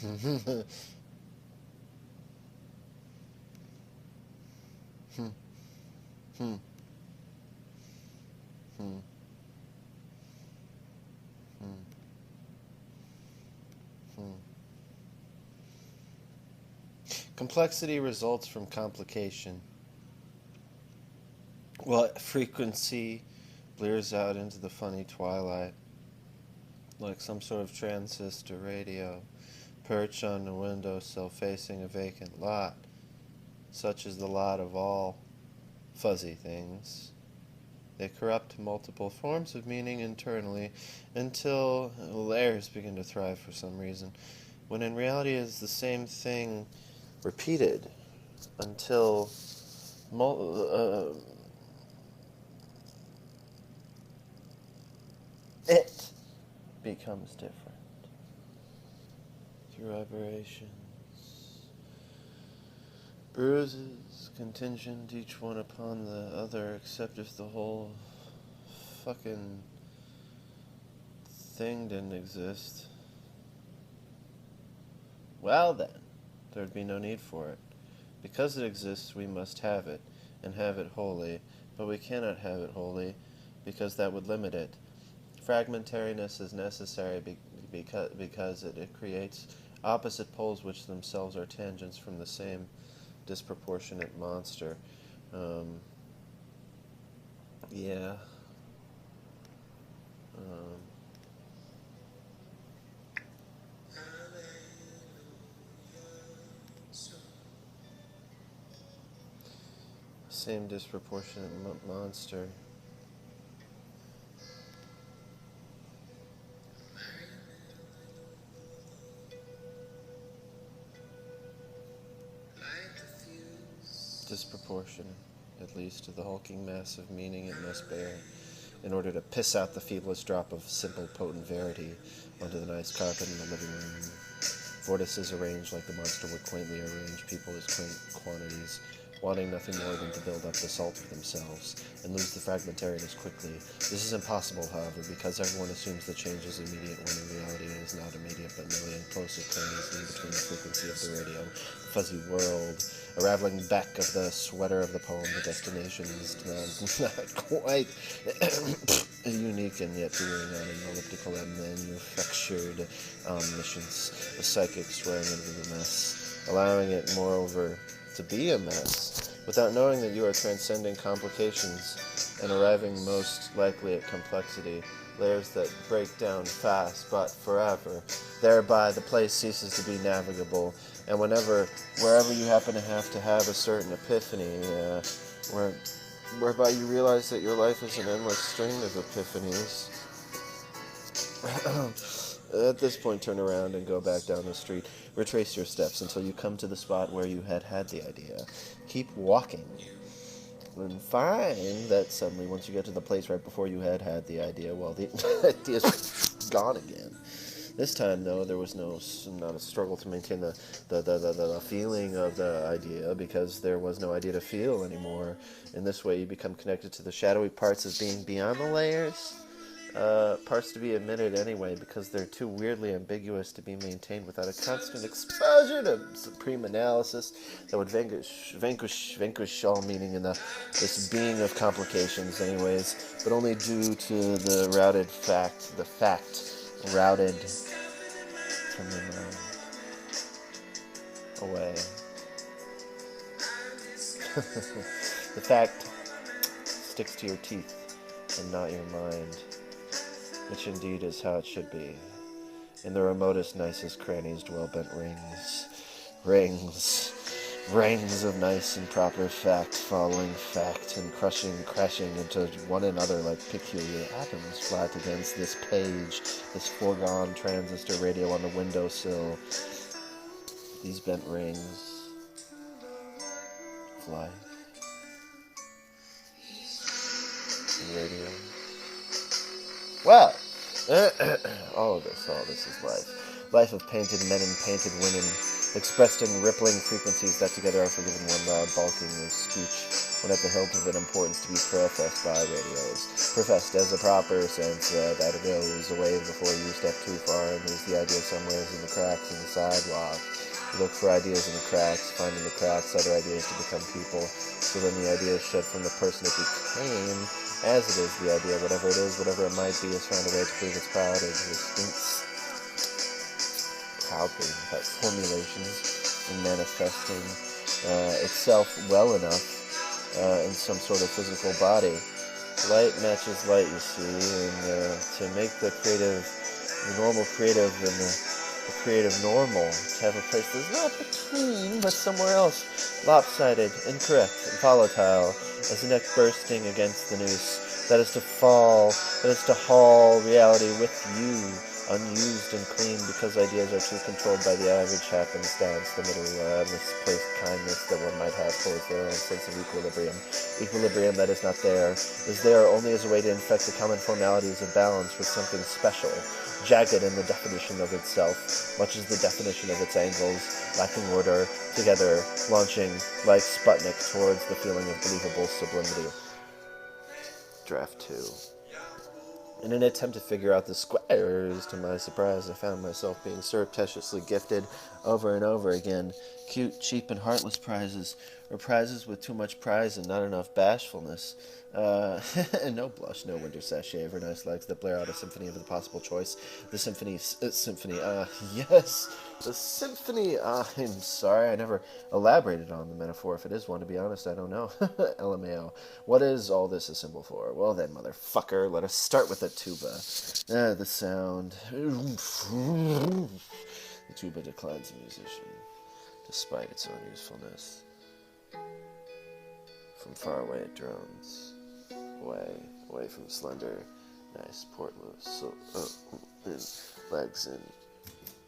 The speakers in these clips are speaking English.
Hmm. Hmm. Hmm. Hmm. Complexity results from complication. Well, frequency blears out into the funny twilight, like some sort of transistor radio, perched on a windowsill facing a vacant lot, such as the lot of all fuzzy things. They corrupt multiple forms of meaning internally until layers begin to thrive for some reason, when in reality it is the same thing repeated until it becomes different through aberrations. Bruises contingent each one upon the other, except if the whole fucking thing didn't exist. Well then, there'd be no need for it. Because it exists, we must have it, and have it wholly, but we cannot have it wholly, because that would limit it. Fragmentariness is necessary because it creates opposite poles which themselves are tangents from the same disproportionate monster. Um, yeah. Um, same disproportionate monster. Disproportionate, at least, to the hulking mass of meaning it must bear, in order to piss out the feeblest drop of simple, potent verity onto the nice carpet in the living room. Vortices arranged like the monster would quaintly arrange people as quaint quantities, wanting nothing more than to build up the salt of themselves, and lose the fragmentariness quickly. This is impossible, however, because everyone assumes the change is immediate when in reality it is not immediate, but merely implosive transiently between the frequency of the radio, the fuzzy world, a raveling back of the sweater of the poem. The destination is not quite unique and yet doing on an elliptical and manufactured omniscience, the psychic swaying into the mess, allowing it, moreover, to be a mess, without knowing that you are transcending complications and arriving most likely at complexity, layers that break down fast but forever. Thereby the place ceases to be navigable, and wherever you happen to have a certain epiphany, whereby you realize that your life is an endless string of epiphanies. At this point, turn around and go back down the street. Retrace your steps until you come to the spot where you had the idea. Keep walking, and find that suddenly, once you get to the place right before you had the idea, well, the idea's gone again. This time, though, there was not a struggle to maintain the feeling of the idea, because there was no idea to feel anymore. In this way, you become connected to the shadowy parts of being beyond the layers. Parts to be omitted anyway, because they're too weirdly ambiguous to be maintained without a constant exposure to supreme analysis that would vanquish all meaning in this being of complications anyways, but only due to the fact routed from your mind away. The fact sticks to your teeth and not your mind, which indeed is how it should be. In the remotest, nicest crannies dwell bent rings of nice and proper fact following fact and crashing into one another like peculiar atoms flat against this page, this foregone transistor radio on the windowsill. These bent rings of life and radio. Well, all this is life. Life of painted men and painted women, expressed in rippling frequencies that together are forgiven one loud bulking of speech, when at the hilt of an importance to be professed by radios. Professed as a proper sense that it goes away before you step too far and lose the idea somewhere in the cracks in the sidewalk. You look for ideas in the cracks, find in the cracks other ideas to become people, so then the idea is shed from the person it became, as it is the idea, whatever it is, whatever it might be, has found a way to prove its proud existence. Proudly, without formulations, and manifesting itself well enough in some sort of physical body. Light matches light, you see, and to make the normal creative, and the creative normal, to have a place that's not between, but somewhere else, lopsided, incorrect, and volatile, as the neck bursting against the noose, that is to fall, that is to haul reality with you, unused and clean, because ideas are too controlled by the average happenstance, the middle misplaced kindness that one might have towards their own sense of equilibrium. Equilibrium that is not there, is there only as a way to infect the common formalities of balance with something special, jagged in the definition of itself, much as the definition of its angles, lacking order, together, launching, like Sputnik, towards the feeling of believable sublimity. Draft 2. In an attempt to figure out the squares, to my surprise, I found myself being surreptitiously gifted over and over again cute, cheap, and heartless prizes, or prizes with too much prize and not enough bashfulness. No blush, no winter sachet over nice legs that blare out a symphony of the possible choice. The symphony, yes, the symphony, I'm sorry, I never elaborated on the metaphor. If it is one, to be honest, I don't know. LMAO. What is all this a symbol for? Well then, motherfucker, let us start with the tuba. The sound. The tuba declines a musician, despite its own usefulness. From far away it drones. Away from slender, nice portmost legs in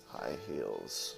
high heels.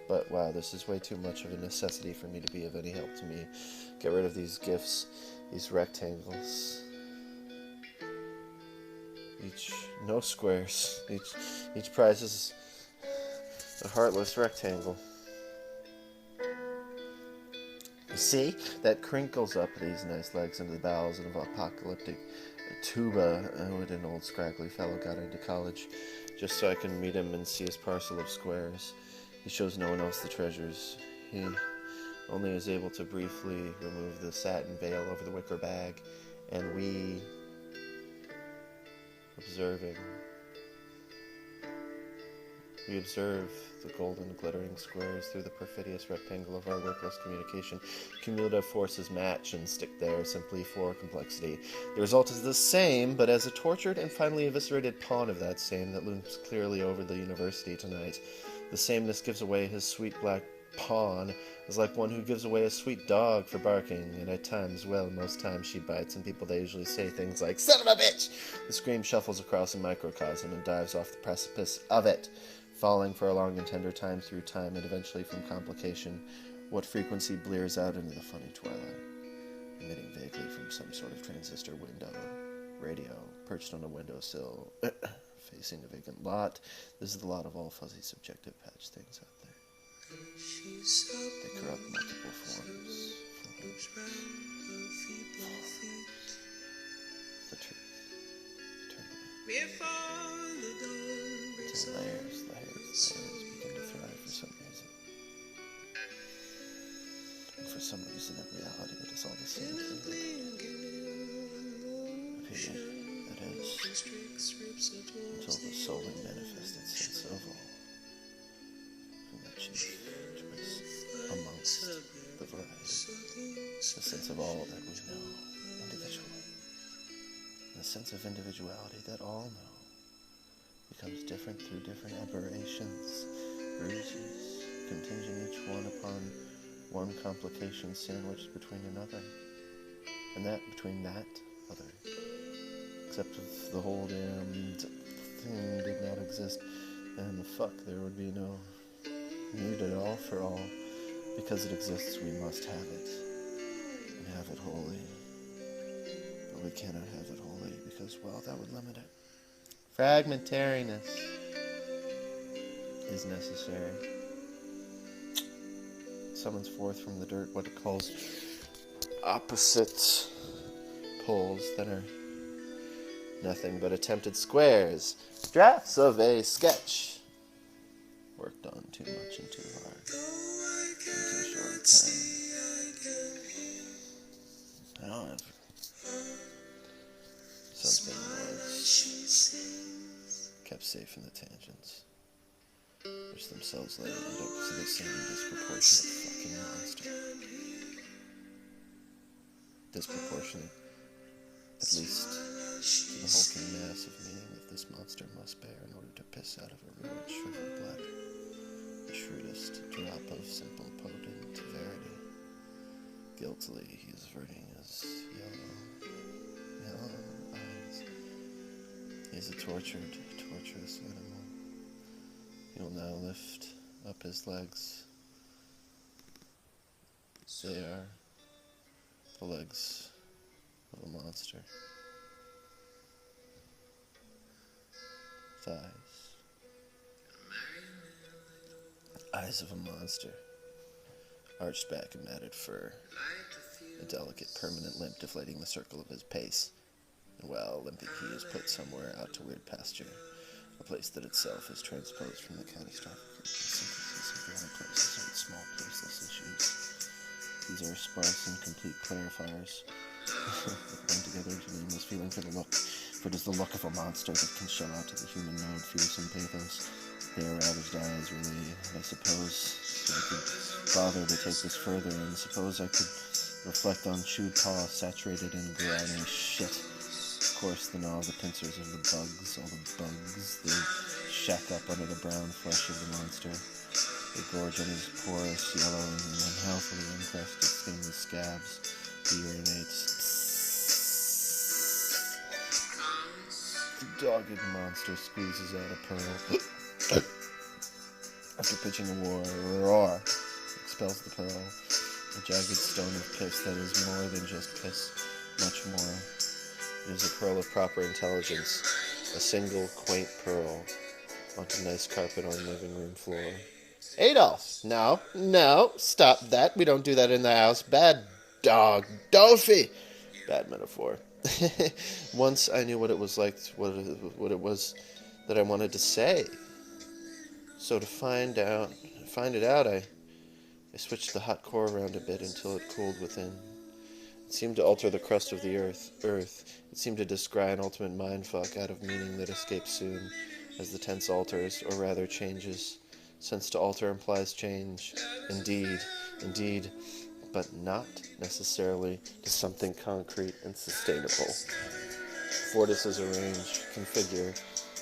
But wow, this is way too much of a necessity for me to be of any help to me. Get rid of these gifts, these rectangles. No squares. Each prize is a heartless rectangle. You see? That crinkles up these nice legs into the bowels of apocalyptic tuba. What an old scraggly fellow got into college, just so I can meet him and see his parcel of squares. He shows no one else the treasures. He only is able to briefly remove the satin veil over the wicker bag, and we, we observe the golden glittering squares through the perfidious rectangle of our workless communication. Cumulative forces match and stick there simply for complexity. The result is the same, but as a tortured and finally eviscerated pawn of that same that looms clearly over the university tonight. The sameness gives away his sweet black pawn, is like one who gives away a sweet dog for barking, and at times, well, most times she bites, and people, they usually say things like, "Son of a bitch!" The scream shuffles across a microcosm and dives off the precipice of it, falling for a long and tender time through time, and eventually from complication, what frequency blears out into the funny twilight, emitting vaguely from some sort of transistor window, radio, perched on a windowsill, facing a vacant lot. This is the lot of all fuzzy subjective patch things out there. They corrupt multiple forms. The truth. Until layers begin to thrive for some reason. And for some reason in reality it is all the same thing. Opinion, that is, until the solely manifested sense of all. From the chief choice amongst the variety. The sense of all that we know individually. And the sense of individuality that all know becomes different through different aberrations, ruses, contingent each one upon one complication sandwiched between another, and that between that other. Except if the whole damn thing did not exist, and fuck, there would be no need at all for all. Because it exists, we must have it, and have it wholly. But we cannot have it wholly, because, well, that would limit it. Fragmentariness. is necessary. It summons forth from the dirt what it calls opposite poles that are nothing but attempted squares, drafts of a sketch worked on too much and too hard in too short a time. However, something was kept safe in the tangents, which themselves later led up to the same disproportionate fucking monster. Disproportionate, at least to the hulking mass of meaning that this monster must bear in order to piss out of a ruined shriveled black, the shrewdest drop of simple potent verity. Guiltily he is averting his yellow eyes. He is a torturous animal. He will now lift up his legs. They are the legs of a monster. Thighs. Eyes of a monster. Arched back and matted fur. A delicate, permanent limp deflating the circle of his pace. And while limping he is put somewhere out to weird pasture. A place that itself is transposed from the catastrophic synthesis of dry places and small placeless issues. These are sparse and complete clarifiers that bring together into a nameless feeling for the look. For it is the look of a monster that can show out to the human node fearsome pathos. They are ravaged eyes, really, and I suppose I could bother to take this further, and suppose I could reflect on chewed paw saturated in grimy shit. Of course, the gnaw of the pincers of the bugs, all the bugs, they shack up under the brown flesh of the monster. They gorge on his porous, yellowing, and unhealthily encrusted stainless scabs. He urinates. The dogged monster squeezes out a pearl. After pitching a roar, expels the pearl. A jagged stone of piss that is more than just piss, much more. It is a pearl of proper intelligence. A single, quaint pearl onto nice carpet on living room floor. Adolf! No, stop that. We don't do that in the house. Bad dog. Dolphy! Bad metaphor. Once I knew what it was like, what it was that I wanted to say. So to find it out, I switched the hot core around a bit until it cooled within. It seemed to alter the crust of the earth. It seemed to descry an ultimate mindfuck out of meaning that escapes soon, as the tense alters, or rather changes. Since to alter implies change. Indeed, but not necessarily to something concrete and sustainable. Vortices arrange, configure,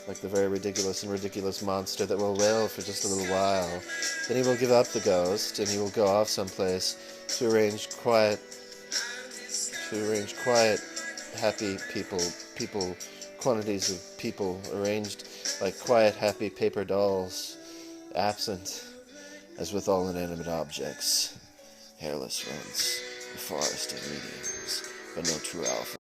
like the very ridiculous monster that will wail for just a little while. Then he will give up the ghost, and he will go off someplace to arrange quiet, happy people, quantities of people arranged like quiet, happy paper dolls, absent, as with all inanimate objects. Hairless rents, the forest of mediums, but no true alpha.